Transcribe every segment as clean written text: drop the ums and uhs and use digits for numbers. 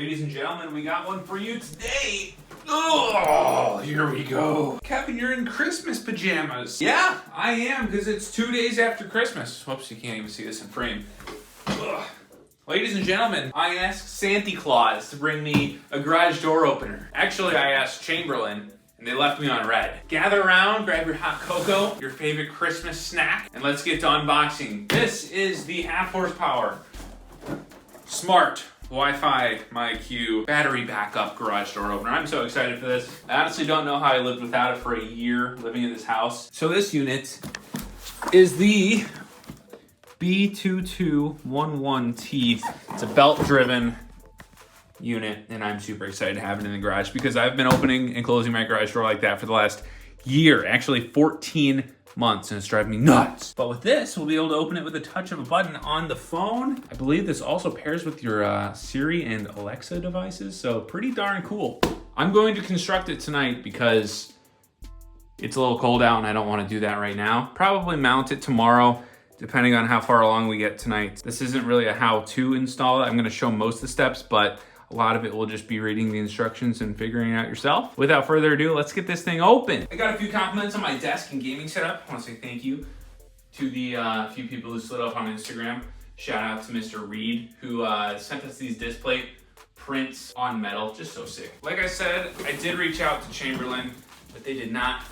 Ladies and gentlemen, we got one for you today. Oh, here we go. Kevin, you're in Christmas pajamas. Yeah, I am, because it's 2 days after Christmas. Whoops, you can't even see this in frame. Ugh. Ladies and gentlemen, I asked Santa Claus to bring me a garage door opener. Actually, I asked Chamberlain, and they left me on red. Gather around, grab your hot cocoa, your favorite Christmas snack, and let's get to unboxing. This is the half horsepower, smart, Wi-Fi, MyQ, battery backup garage door opener. I'm so excited for this. I honestly don't know how I lived without it for a year living in this house. So this unit is the B2211T. It's a belt-driven unit, and I'm super excited to have it in the garage because I've been opening and closing my garage door like that for the last year, actually 14 months, and it's driving me nuts. But with this, we'll be able to open it with a touch of a button on the phone. I believe this also pairs with your Siri and Alexa devices, so pretty darn cool. I'm going to construct it tonight because it's a little cold out and I don't want to do that right now. Probably mount it tomorrow, depending on how far along we get tonight. This isn't really a how-to install it. I'm gonna show most of the steps, but a lot of it will just be reading the instructions and figuring it out yourself. Without further ado, let's get this thing open. I got a few compliments on my desk and gaming setup. I wanna say thank you to the few people who slid up on Instagram. Shout out to Mr. Reed, who sent us these display prints on metal, just so sick. Like I said, I did reach out to Chamberlain, but they did not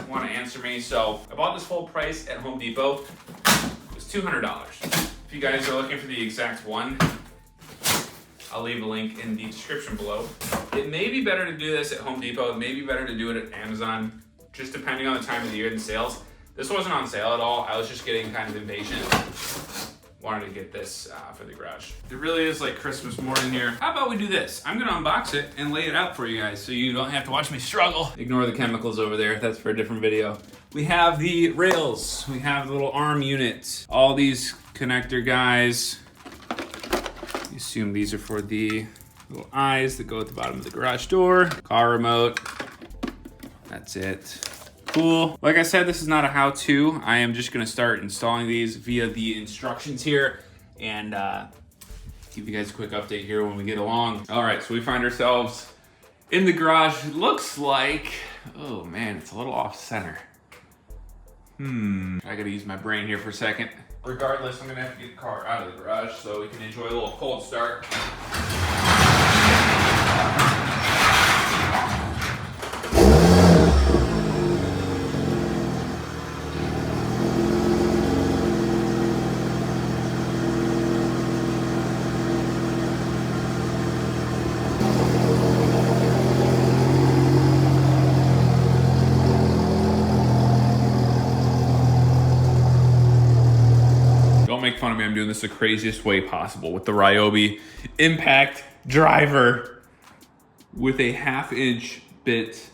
want to answer me, so I bought this full price at Home Depot. It was $200. If you guys are looking for the exact one, I'll leave a link in the description below. It may be better to do this at Home Depot. It may be better to do it at Amazon, just depending on the time of the year and sales. This wasn't on sale at all. I was just getting kind of impatient. Wanted to get this for the garage. It really is like Christmas morning here. How about we do this? I'm gonna unbox it and lay it out for you guys so you don't have to watch me struggle. Ignore the chemicals over there, that's for a different video. We have the rails, we have the little arm units, all these connector guys. I assume these are for the little eyes that go at the bottom of the garage door. Car remote, that's it. Cool. Like I said, this is not a how-to. I am just gonna start installing these via the instructions here and give you guys a quick update here when we get along. All right, so we find ourselves in the garage. It looks like, oh man, it's a little off center. I gotta use my brain here for a second. Regardless, I'm gonna have to get the car out of the garage so we can enjoy a little cold start. Make fun of me, I'm doing this the craziest way possible with the Ryobi Impact driver with a 1/2-inch bit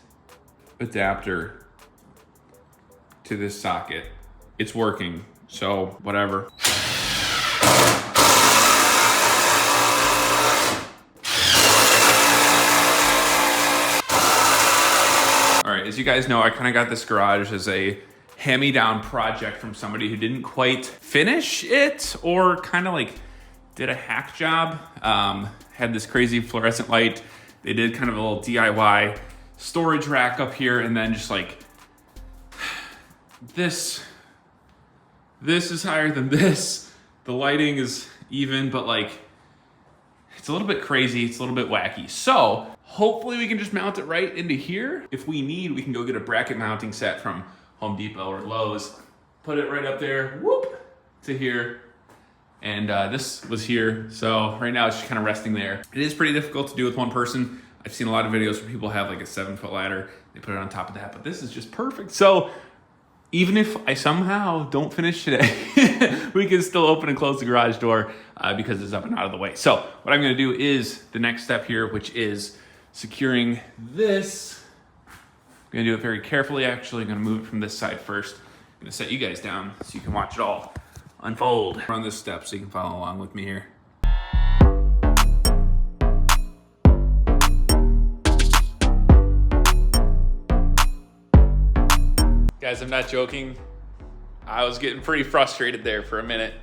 adapter to this socket. It's working, so whatever. All right, as you guys know, I kind of got this garage as a hand-me-down project from somebody who didn't quite finish it or kind of like did a hack job. Had this crazy fluorescent light. They did kind of a little DIY storage rack up here, and then just like this is higher than this. The lighting is even, but like it's a little bit crazy. It's a little bit wacky. So hopefully we can just mount it right into here. If we need, we can go get a bracket mounting set from Home Depot or Lowe's, put it right up there, whoop, to here. And this was here, so right now it's just kind of resting there. It is pretty difficult to do with one person. I've seen a lot of videos where people have like a 7-foot ladder, they put it on top of that, but this is just perfect. So even if I somehow don't finish today, we can still open and close the garage door because it's up and out of the way. So what I'm gonna do is the next step here, which is securing this. I'm gonna do it very carefully. Actually, I'm gonna move it from this side first. I'm gonna set you guys down so you can watch it all unfold. Run this step so you can follow along with me here. Guys, I'm not joking. I was getting pretty frustrated there for a minute,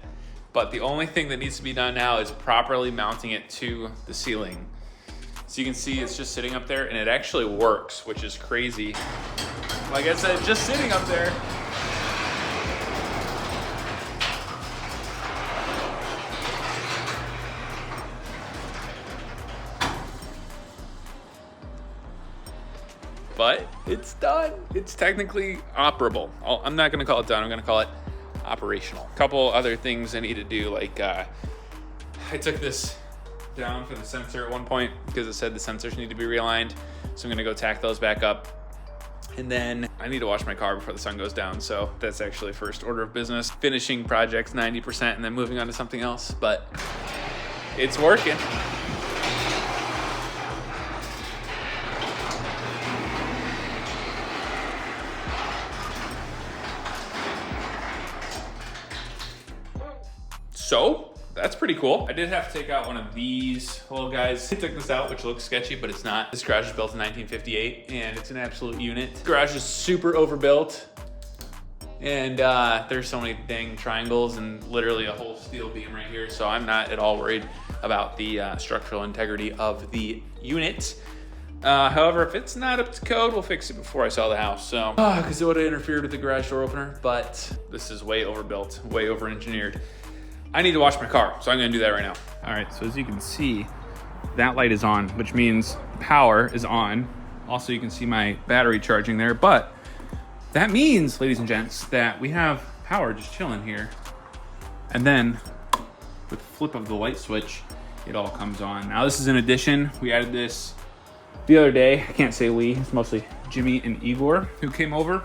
but the only thing that needs to be done now is properly mounting it to the ceiling. So you can see it's just sitting up there, and it actually works, which is crazy. Like I said, just sitting up there. But it's done. It's technically operable. I'm not gonna call it done, I'm gonna call it operational. A couple other things I need to do, like I took this down for the sensor at one point because it said the sensors need to be realigned. So I'm gonna go tack those back up. And then I need to wash my car before the sun goes down. So that's actually first order of business. Finishing projects 90% and then moving on to something else, but it's working. So that's pretty cool. I did have to take out one of these little guys. I took this out, which looks sketchy, but it's not. This garage was built in 1958 and it's an absolute unit. The garage is super overbuilt. And there's so many dang triangles and literally a whole steel beam right here. So I'm not at all worried about the structural integrity of the unit. However, if it's not up to code, we'll fix it before I sell the house. So, because it would have interfered with the garage door opener, but this is way overbuilt, way over-engineered. I need to wash my car, so I'm gonna do that right now. All right, so as you can see, that light is on, which means power is on. Also, you can see my battery charging there, but that means, ladies and gents, that we have power just chilling here. And then with the flip of the light switch, it all comes on. Now this is an addition. We added this the other day. I can't say we, it's mostly Jimmy and Igor who came over.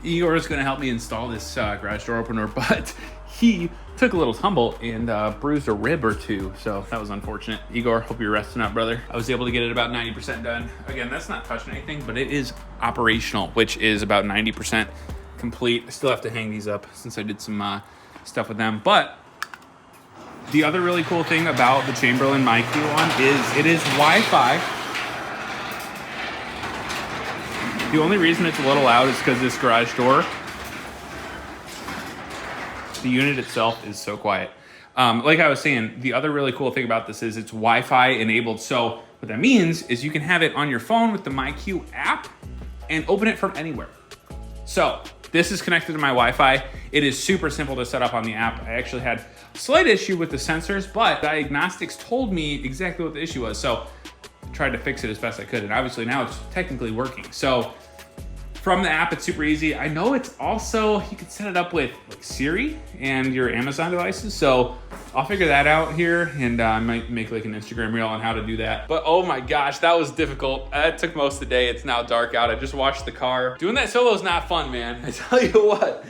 Igor is gonna help me install this garage door opener, but he took a little tumble and bruised a rib or two, so that was unfortunate. Igor, hope you're resting up, brother. I was able to get it about 90% done. Again, that's not touching anything, but it is operational, which is about 90% complete. I still have to hang these up since I did some stuff with them. But the other really cool thing about the Chamberlain MyQ one is it is Wi-Fi. The only reason it's a little loud is because this garage door, the unit itself is so quiet. Like I was saying, the other really cool thing about this is it's Wi-Fi enabled. So what that means is you can have it on your phone with the MyQ app and open it from anywhere. So this is connected to my Wi-Fi. It is super simple to set up on the app. I actually had a slight issue with the sensors, but diagnostics told me exactly what the issue was. So I tried to fix it as best I could. And obviously now it's technically working. So from the app, it's super easy. I know it's also, you can set it up with like Siri and your Amazon devices. So I'll figure that out here and I might make like an Instagram reel on how to do that. But oh my gosh, that was difficult. That took most of the day. It's now dark out. I just washed the car. Doing that solo is not fun, man. I tell you what.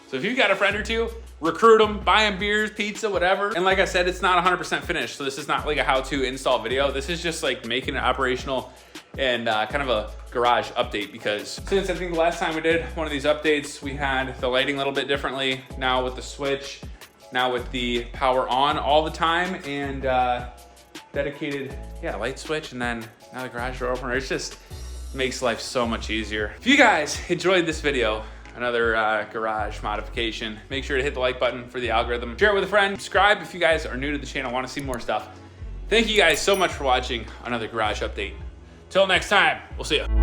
So if you've got a friend or two, recruit them, buy them beers, pizza, whatever. And like I said, it's not 100% finished. So this is not like a how-to install video. This is just like making it operational and kind of a garage update, because since I think the last time we did one of these updates, we had the lighting a little bit differently. Now with the switch, now with the power on all the time and dedicated, light switch, and then now the garage door opener. It just makes life so much easier. If you guys enjoyed this video, another garage modification, make sure to hit the like button for the algorithm. Share it with a friend. Subscribe if you guys are new to the channel, want to see more stuff. Thank you guys so much for watching another garage update. Till next time, we'll see you.